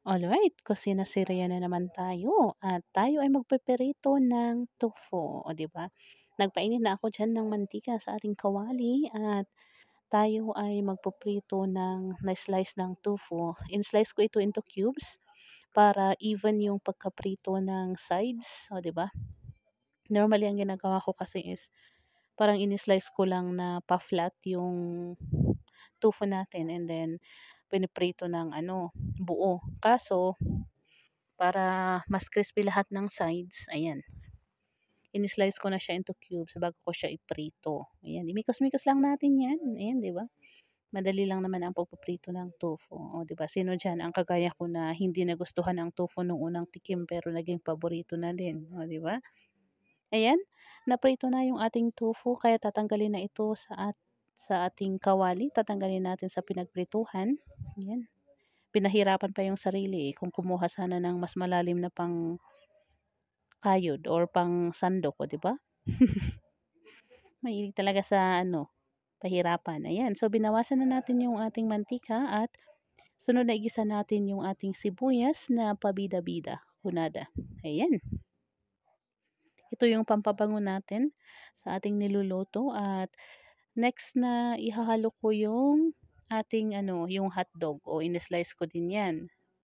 Alright, kusina Syria na naman tayo at tayo ay magpeperito ng tofu, o 'di ba? Nagpainit na ako diyan ng mantika sa ating kawali at tayo ay magpoprito ng na-slice ng tofu. In-slice ko ito into cubes para even yung pagkaprito ng sides, o 'di ba? Normally ang ginagawa ko kasi is parang ini-slice ko lang na pa-flat yung tofu natin and then piniprito ng ano, buo. Kaso para mas crispy lahat ng sides, ayan, ini-slice ko na siya into cubes bago ko siya iprito. Ayan, imikos-mikos lang natin 'yan, ayan, 'di ba? Madali lang naman ang pagpiprito ng tofu, oh, 'di ba? Sino diyan ang kagaya ko na hindi nagustuhan ang tofu nung unang tikim pero naging paborito na din, oh, 'di ba? Ayan, naprito na yung ating tofu kaya tatanggalin na ito sa ating kawali, tatanggalin natin sa pinagprituhan, ayan. Pinahirapan pa yung sarili, eh, kung kumuha sana ng mas malalim na kayod or pang-sandok, oh, 'di ba? Mahilig talaga sa ano, pahirapan, ayan. So, binawasan na natin yung ating mantika at sunod na igisa natin yung ating sibuyas na pabida-bida, kunada, ayan. Ito yung pampabango natin sa ating niluluto at next na ihahalo ko yung ating ano, yung hotdog o ini-slice ko din 'yan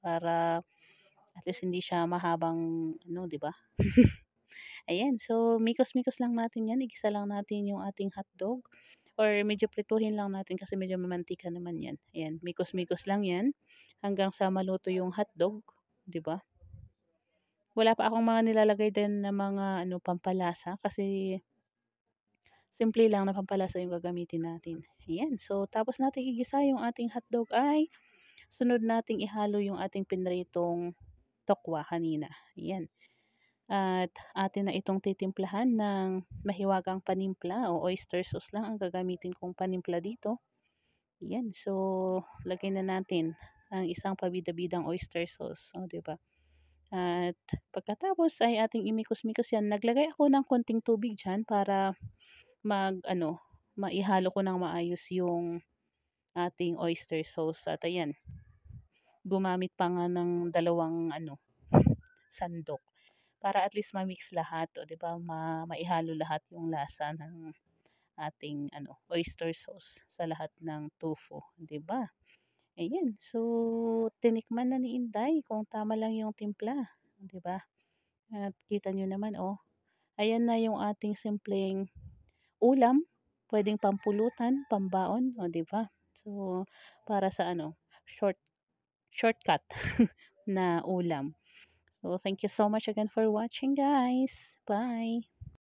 para at least hindi siya mahabang ano, 'di ba? Ayan, so mikos-mikos lang natin 'yan, igisa lang natin yung ating hotdog or medyo prituhin lang natin kasi medyo mamantika naman 'yan. Ayan, mikos-mikos lang 'yan hanggang sa maluto yung hotdog, 'di ba? Wala pa akong mga nilalagay din na mga ano, pampalasa kasi simple lang na pampalasa yung gagamitin natin. Ayan, so tapos nating igisa yung ating hotdog ay sunod nating ihalo yung ating pinritong tokwa kanina. Ayan. At atin na itong titimplahan ng mahiwagang panimpla o oyster sauce lang ang gagamitin kong panimpla dito. Ayan, so lagay na natin ang isang pabida-bidang oyster sauce, o 'di ba? At pagkatapos ay ating imikos-mikos 'yan. Naglagay ako ng konting tubig diyan para mag-ano, maihalo ko ng maayos yung ating oyster sauce at ayan, gumamit pa nga ng dalawang ano, sandok para at least ma-mix lahat o 'di ba, maihalo lahat yung lasa ng ating ano, oyster sauce sa lahat ng tofu, 'di ba? Ayan, so tinikman na ni Inday kung tama lang yung timpla, 'di ba? At kita niyo naman, oh, ayan na yung ating simpleng ulam, puwedeng pampulutan, pambaon, oh, 'di ba? So, para sa ano, short shortcut na ulam. So, thank you so much again for watching, guys. Bye.